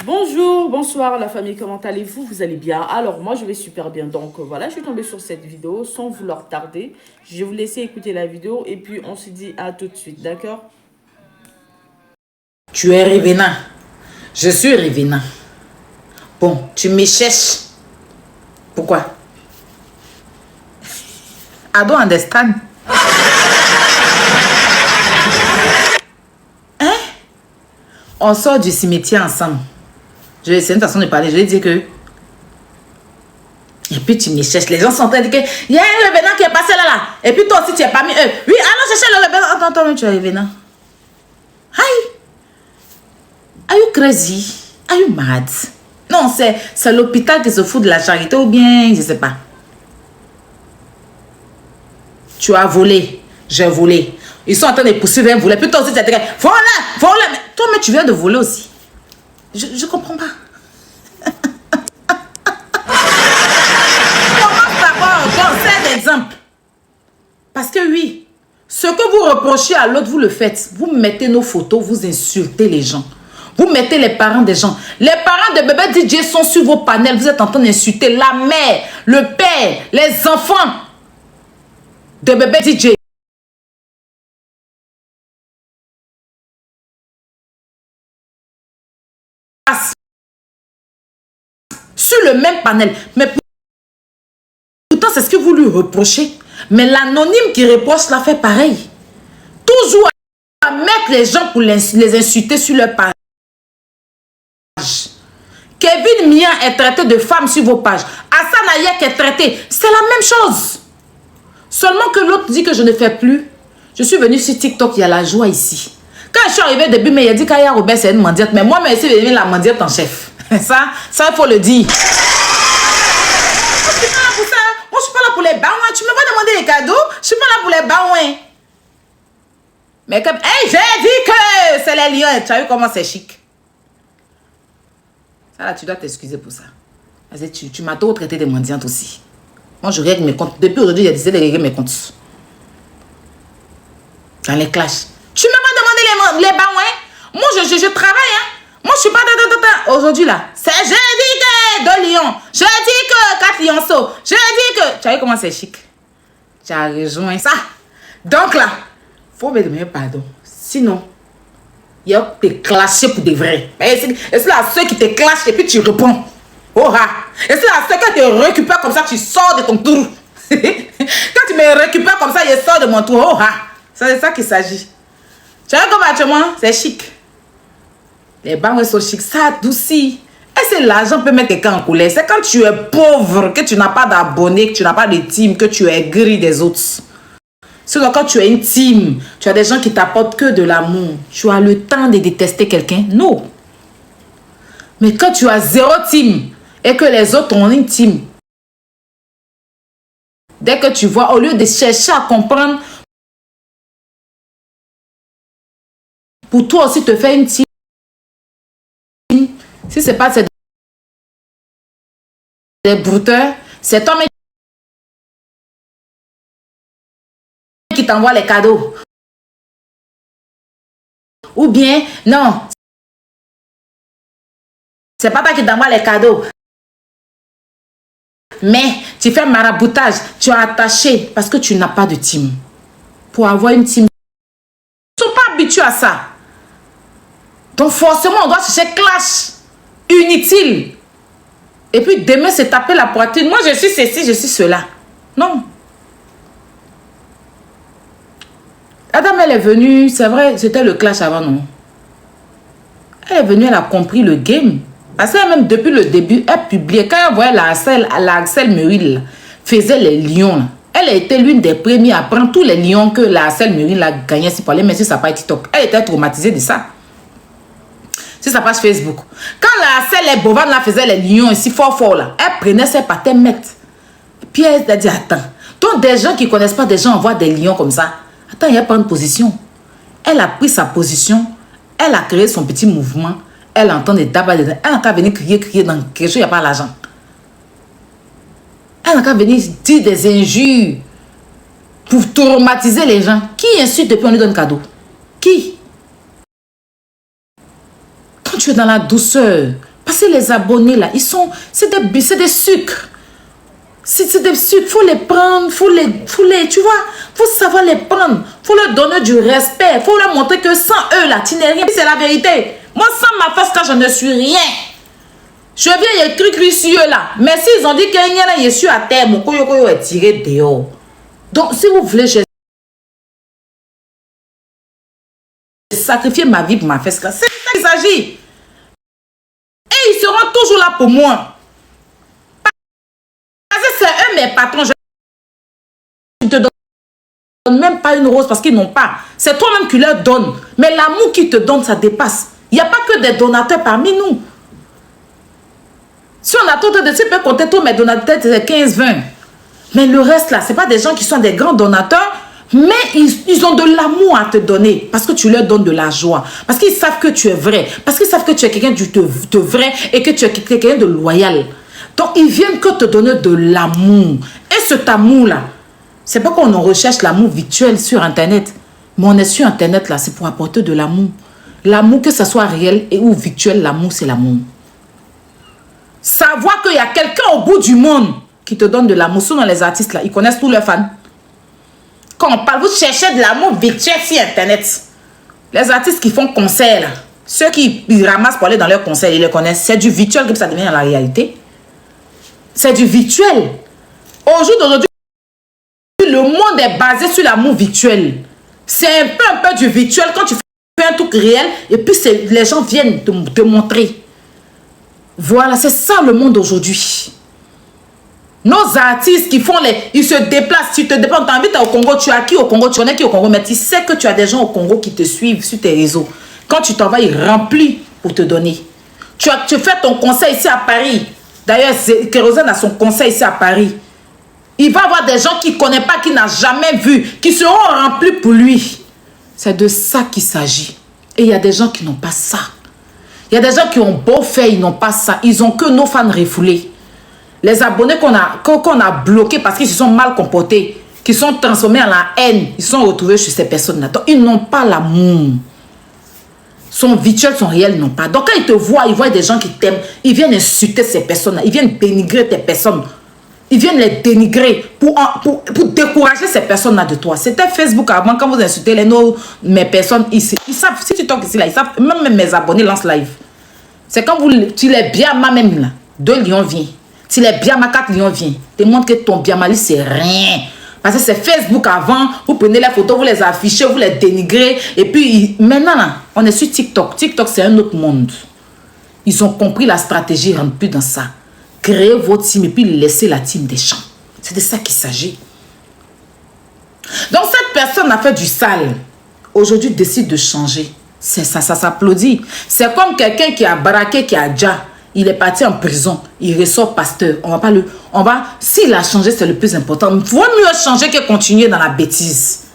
Bonjour, bonsoir la famille, comment allez-vous? Vous allez bien? Alors moi je vais super bien, donc voilà, je suis tombée sur cette vidéo sans vouloir tarder. Je vais vous laisser écouter la vidéo et puis on se dit à tout de suite, d'accord? Tu es revenant. Je suis revenant. Bon, tu me cherches. Pourquoi? I don't understand. Hein? On sort du cimetière ensemble. C'est une façon de parler. Je vais dire que... Et puis tu me cherches. Les gens sont en train de dire qu'il y a un revenant qui est passé là. Et puis toi aussi tu es parmi eux. Oui, allons chercher le revenant. Attends, toi, tu es revenant. Hi. Are you crazy? Are you mad? Non, c'est l'hôpital qui se fout de la charité ou bien, je sais pas. Tu as volé. J'ai volé. Ils sont en train de poursuivre un volet. Puis toi aussi, tu as dit, voilà. Mais toi, mais tu viens de voler aussi. Je comprends pas. Comment savoir? C'est un exemple. Parce que oui, ce que vous reprochez à l'autre, vous le faites. Vous mettez nos photos, vous insultez les gens. Vous mettez les parents des gens. Les parents de bébé DJ sont sur vos panels. Vous êtes en train d'insulter la mère, le père, les enfants de bébé DJ. Sur le même panel. Mais pourtant, c'est ce que vous lui reprochez. Mais l'anonyme qui reproche l'a fait pareil. Toujours à mettre les gens pour les insulter sur leur page. Kevin Mian est traité de femme sur vos pages. Hassan Ayek est traité. C'est la même chose. Seulement que l'autre dit que je ne fais plus. Je suis venu sur TikTok, il y a la joie ici. Quand je suis arrivé au début, mais il a dit qu'Aya Robert c'est une mendiante. Mais moi, je suis venue la mendiante en chef. Ça, il faut le dire. Je suis pas là pour ça. Moi, je suis pas là pour les baouins. Tu me vas demander les cadeaux. Je suis pas là pour les baouins. Mais comme, hey, j'ai dit que c'est les lions. Tu as vu comment c'est chic? Ça là, tu dois t'excuser pour ça. Parce que tu m'as trop traité de mendiante aussi. Moi, je règle mes comptes. Depuis aujourd'hui, j'ai décidé de régler mes comptes. Dans les clashs. Tu me vas demander les baouins. Moi, je travaille, hein. Moi, je suis pas... Aujourd'hui, là, c'est j'ai dit que 2 lions. J'ai dit que 4 lionceaux. J'ai dit que... Tu as vu comment c'est chic? Tu as rejoint ça. Donc, là, faut me demander pardon. Sinon, il y a te clasher pour de vrai. Et c'est là ceux qui te clashent et puis tu réponds. Oh ah. Et c'est là ceux qui te récupèrent comme ça, tu sors de ton tour. Quand tu me récupères comme ça, je sors de mon tour. Oh ah. C'est ça qu'il s'agit. Tu vois comment c'est chic. Les banques sont chic, ça adoucit. Et c'est l'argent peut mettre quelqu'un en colère. C'est quand tu es pauvre, que tu n'as pas d'abonnés, que tu n'as pas de team, que tu es gris des autres. C'est quand tu es une team, tu as des gens qui t'apportent que de l'amour. Tu as le temps de détester quelqu'un? Non. Mais quand tu as 0 team et que les autres ont une team, dès que tu vois, au lieu de chercher à comprendre, pour toi aussi te faire une team, si ce n'est pas des brouteurs, c'est toi qui t'envoie les cadeaux. Ou bien, non, c'est pas toi qui t'envoie les cadeaux. Mais tu fais maraboutage, tu as attaché parce que tu n'as pas de team. Pour avoir une team, ils ne sont pas habitués à ça. Donc forcément, on doit chercher clash inutile. Et puis demain, c'est taper la poitrine. Moi, je suis ceci, je suis cela. Non. Adam, elle est venue, c'est vrai, c'était le clash avant, non? Elle est venue, elle a compris le game. Parce que même depuis le début, elle publiait. Quand elle voyait la Axel Muril faisait les lions, là, elle a été l'une des premières à prendre tous les lions que la Axel Muril a gagné si pour aller mettre sur sa page TikTok. Elle était traumatisée de ça. Sur sa page Facebook. Quand la Axel Bovan là faisait les lions ici fort là, elle prenait ses patins mettre. Puis elle a dit attends. Donc des gens qui ne connaissent pas, des gens envoient des lions comme ça. Attends, il n'y a pas une position. Elle a pris sa position. Elle a créé son petit mouvement. Elle entend des tabacs. Elle n'a qu'à venir crier dans quelque chose, il n'y a pas l'argent. Elle n'a qu'à venir dire des injures pour traumatiser les gens. Qui insulte depuis on lui donne cadeau? Qui? tu es dans la douceur, parce que les abonnés là, c'est des sucres. C'est des sucres, il faut les prendre, tu vois, faut savoir les prendre, faut leur donner du respect, faut leur montrer que sans eux là, tu n'es rien. C'est la vérité. Moi, sans ma face là, je ne suis rien. Je viens, il y a écrit sur eux là. Mais s'ils ont dit qu'il y a un sur à terre, mon koyo est tiré dehors. Donc, si vous voulez, j'ai sacrifié ma vie pour ma fesse là. C'est ça qu'il s'agit. Et ils seront toujours là pour moi. Parce que c'est eux mes patrons. Je ne te donne même pas une rose parce qu'ils n'ont pas. C'est toi-même qui leur donnes. Mais l'amour qu'ils te donnent, ça dépasse. Il n'y a pas que des donateurs parmi nous. Si on a tout de suite, peut compter tous mes donateurs, c'est 15, 20. Mais le reste là, ce n'est pas des gens qui sont des grands donateurs, mais ils ont de l'amour à te donner. Parce que tu leur donnes de la joie. Parce qu'ils savent que tu es vrai. Parce qu'ils savent que tu es quelqu'un de vrai et que tu es quelqu'un de loyal. Donc, ils viennent que te donner de l'amour. Et cet amour-là, c'est pas qu'on en recherche l'amour virtuel sur Internet. Mais on est sur Internet, là, c'est pour apporter de l'amour. L'amour, que ce soit réel et ou virtuel, l'amour, c'est l'amour. Savoir qu'il y a quelqu'un au bout du monde qui te donne de l'amour. Souvent, les artistes, là, ils connaissent tous leurs fans. Quand on parle, vous cherchez de l'amour virtuel sur Internet. Les artistes qui font concert, là, ceux qui ramassent pour aller dans leurs concerts, ils les connaissent. C'est du virtuel que ça devient dans la réalité. C'est du virtuel. Au jour d'aujourd'hui, le monde est basé sur l'amour virtuel. C'est un peu du virtuel quand tu fais un truc réel et puis les gens viennent te montrer. Voilà, c'est ça le monde aujourd'hui. Nos artistes qui font ils se déplacent. Tu te déplaces, t'invites au Congo, tu as qui au Congo, tu connais qui au Congo, mais tu sais que tu as des gens au Congo qui te suivent sur tes réseaux. Quand tu t'en vas, ils remplissent pour te donner. Tu fais ton concert ici à Paris. D'ailleurs, Kérosène a son concert ici à Paris. Il va y avoir des gens qu'il ne connaît pas, qu'il n'a jamais vu, qui seront remplis pour lui. C'est de ça qu'il s'agit. Et il y a des gens qui n'ont pas ça. Il y a des gens qui ont beau faire, ils n'ont pas ça. Ils n'ont que nos fans refoulés. Les abonnés qu'on a bloqués parce qu'ils se sont mal comportés, qui sont transformés en la haine, ils sont retrouvés chez ces personnes-là. Donc, ils n'ont pas l'amour. Son virtuel, son réel, ils n'ont pas. Donc, quand ils te voient, ils voient des gens qui t'aiment, ils viennent insulter ces personnes-là, ils viennent dénigrer tes personnes. Ils viennent les dénigrer pour décourager ces personnes-là de toi. C'était Facebook avant, quand vous insultez mes personnes ici. Ils savent, si tu toques ici, là, ils savent, même mes abonnés lancent live. C'est quand tu les biama même là, 2 lions viennent. Tu les biama, 4 lions viennent. Te montre que ton biamali, c'est rien. Parce que c'est Facebook avant, vous prenez les photos, vous les affichez, vous les dénigrez. Et puis, maintenant, là, on est sur TikTok. TikTok, c'est un autre monde. Ils ont compris la stratégie, ils ne rentrent plus dans ça. Créer votre team et puis laisser la team des gens. C'est de ça qu'il s'agit. Donc, cette personne a fait du sale. Aujourd'hui, décide de changer. Ça s'applaudit. C'est comme quelqu'un qui a baraqué, qui a déjà. Il est parti en prison. Il ressort pasteur. S'il a changé, c'est le plus important. Il vaut mieux changer que continuer dans la bêtise.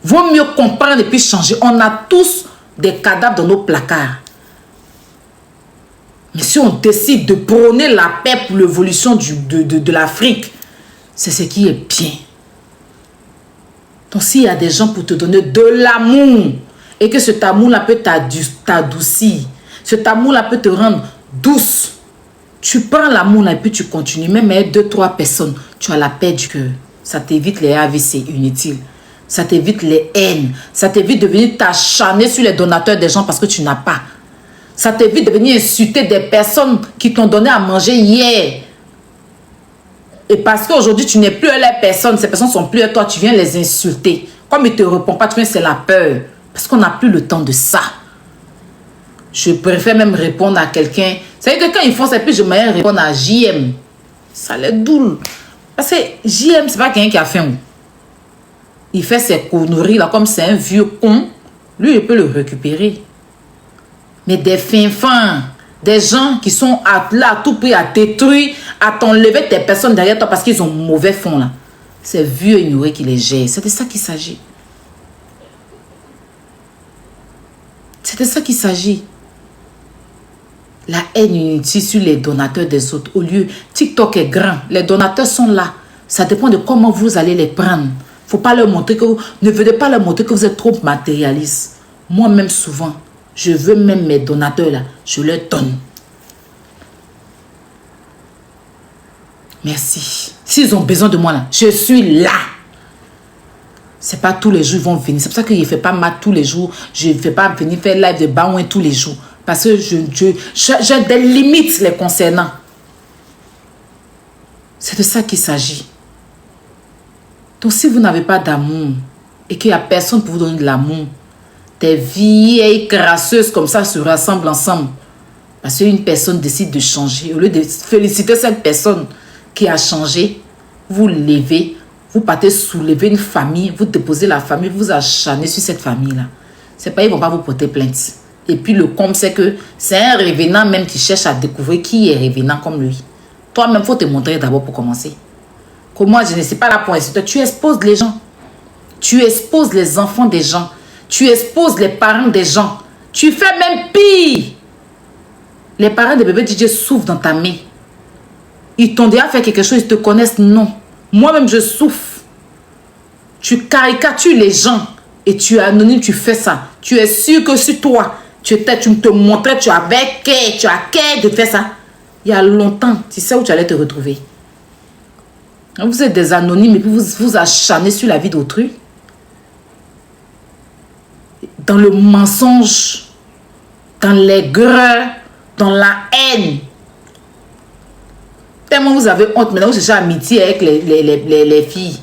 Il vaut mieux comprendre et puis changer. On a tous des cadavres dans nos placards. Mais si on décide de prôner la paix pour l'évolution de l'Afrique, c'est ce qui est bien. Donc s'il y a des gens pour te donner de l'amour, et que cet amour-là peut t'adoucir, cet amour-là peut te rendre douce, tu prends l'amour-là et puis tu continues. Même avec 2-3 personnes, tu as la paix du cœur. Ça t'évite les AVC inutiles. Ça t'évite les haines. Ça t'évite de venir t'acharner sur les donateurs des gens parce que tu n'as pas. Ça t'évite de venir insulter des personnes qui t'ont donné à manger hier. Et parce qu'aujourd'hui, tu n'es plus les personnes, ces personnes ne sont plus à toi, tu viens les insulter. Comme ils ne te répondent pas, tu viens, c'est la peur. Parce qu'on n'a plus le temps de ça. Je préfère même répondre à quelqu'un. C'est que quand ils font ça, puis je vais répondre à JM. Ça les doule. Parce que JM, ce n'est pas quelqu'un qui a faim. Il fait ses conneries là, comme c'est un vieux con. Lui, il peut le récupérer. Mais des fins, des gens qui sont là à tout prix à détruire, à t'enlever tes personnes derrière toi parce qu'ils ont mauvais fond là. C'est vieux ignoré qui les gère. C'est de ça qu'il s'agit. C'est de ça qu'il s'agit. La haine inutile sur les donateurs des autres. Au lieu, TikTok est grand. Les donateurs sont là. Ça dépend de comment vous allez les prendre. Faut pas leur montrer que ne venez pas leur montrer que vous êtes trop matérialiste. Moi-même, souvent, Je veux même mes donateurs là, je leur donne. Merci. S'ils ont besoin de moi là, je suis là. C'est pas tous les jours ils vont venir. C'est pour ça que je ne fais pas mal tous les jours. Je ne fais pas venir faire live de Baouin tous les jours. Parce que j'ai des limites les concernant. C'est de ça qu'il s'agit. Donc si vous n'avez pas d'amour et qu'il n'y a personne pour vous donner de l'amour, des vieilles crasseuses comme ça se rassemblent ensemble. Parce qu'une personne décide de changer. Au lieu de féliciter cette personne qui a changé, vous levez, vous partez soulever une famille, vous déposez la famille, vous acharnez sur cette famille-là. C'est pas, ils ne vont pas vous porter plainte. Et puis le comble, c'est que c'est un revenant même qui cherche à découvrir qui est revenant comme lui. Toi-même, il faut te montrer d'abord pour commencer. Que moi, je ne sais pas là pour insulter. Tu exposes les gens. Tu exposes les enfants des gens. Tu exposes les parents des gens. Tu fais même pire. Les parents des bébés DJ souffrent dans ta main. Ils t'ont déjà fait quelque chose, ils te connaissent, non. Moi-même, je souffre. Tu caricatures les gens et tu es anonyme, tu fais ça. Tu es sûr que sur toi, tu te montrais, tu avais qu'à, tu as qu'à de faire ça. Il y a longtemps, tu sais où tu allais te retrouver. Vous êtes des anonymes et puis vous acharnez sur la vie d'autrui. Dans le mensonge, dans l'aigreur, dans la haine. Tellement vous avez honte, maintenant vous cherchez amitié avec les filles.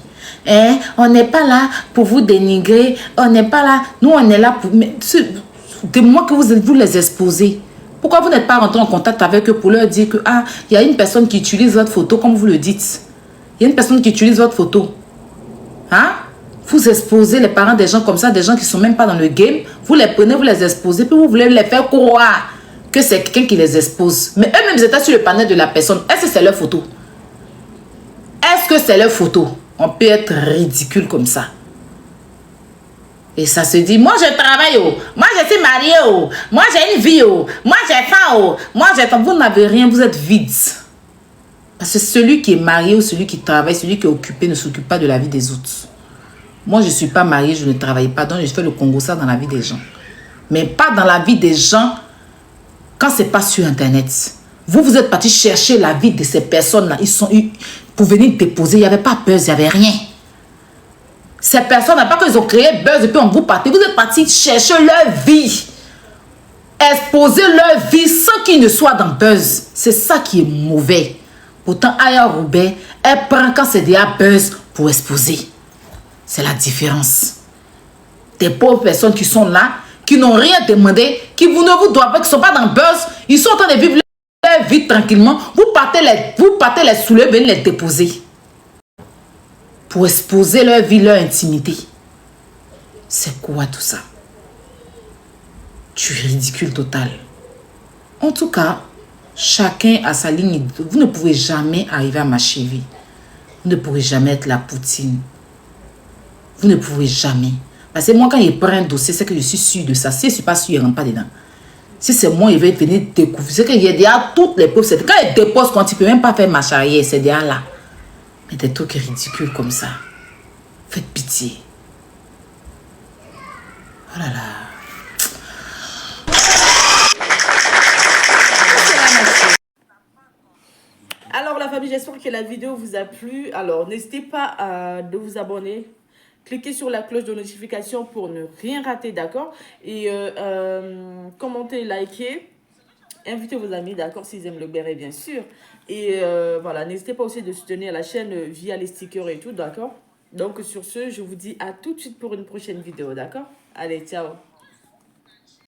Hein? On n'est pas là pour vous dénigrer. On n'est pas là. Nous, on est là pour... De moi que vous les exposez. Pourquoi vous n'êtes pas rentré en contact avec eux pour leur dire que ah, il y a une personne qui utilise votre photo comme vous le dites. Il y a une personne qui utilise votre photo. Hein? Vous exposez les parents des gens comme ça, des gens qui ne sont même pas dans le game. Vous les prenez, vous les exposez, puis vous voulez les faire croire que c'est quelqu'un qui les expose. Mais eux-mêmes étaient sur le panel de la personne. Est-ce que c'est leur photo? Est-ce que c'est leur photo? On peut être ridicule comme ça. Et ça se dit, moi je travaille, oh. Moi je suis mariée, oh. Moi j'ai une vie, oh. Moi j'ai faim, oh. Moi j'ai faim. Vous n'avez rien, vous êtes vide. Parce que celui qui est marié ou celui qui travaille, celui qui est occupé ne s'occupe pas de la vie des autres. Moi je ne suis pas mariée, je ne travaille pas, donc je fais le Congo ça dans la vie des gens. Mais pas dans la vie des gens quand ce n'est pas sur Internet. Vous êtes parti chercher la vie de ces personnes-là. Ils sont pour venir déposer, il n'y avait pas buzz, il n'y avait rien. Ces personnes, pas qu'ils ont créé buzz et puis on vous partez. Vous êtes parti chercher leur vie. Exposer leur vie sans qu'ils ne soient dans buzz. C'est ça qui est mauvais. Pourtant, Aya Roubaix, elle prend quand c'est déjà buzz pour exposer. C'est la différence. Des pauvres personnes qui sont là, qui n'ont rien demandé, qui ne vous doivent pas, qui ne sont pas dans buzz, ils sont en train de vivre leur vie tranquillement. Vous partez les soulever, venir les déposer. Pour exposer leur vie, leur intimité. C'est quoi tout ça? Tu es ridicule total. En tout cas, chacun a sa ligne. Vous ne pouvez jamais arriver à m'achever. Vous ne pourrez jamais être la poutine. Vous ne pouvez jamais. Parce que moi, quand il prend un dossier, c'est que je suis sûr de ça. Si je ne suis pas sûr, il ne rentre pas dedans. Si c'est moi, il va venir découvrir. C'est qu'il y a déjà toutes les preuves. Quand il dépose, quand tu ne peux même pas faire marche arrière, c'est déjà là. Mais des trucs ridicules comme ça. Faites pitié. Oh là là. Alors la famille, j'espère que la vidéo vous a plu. Alors n'hésitez pas de vous abonner. Cliquez sur la cloche de notification pour ne rien rater, d'accord? Et commentez, likez. Invitez vos amis, d'accord, s'ils aiment le béret, bien sûr. Et voilà, n'hésitez pas aussi de soutenir la chaîne via les stickers et tout, d'accord? Donc sur ce, je vous dis à tout de suite pour une prochaine vidéo, d'accord? Allez, ciao!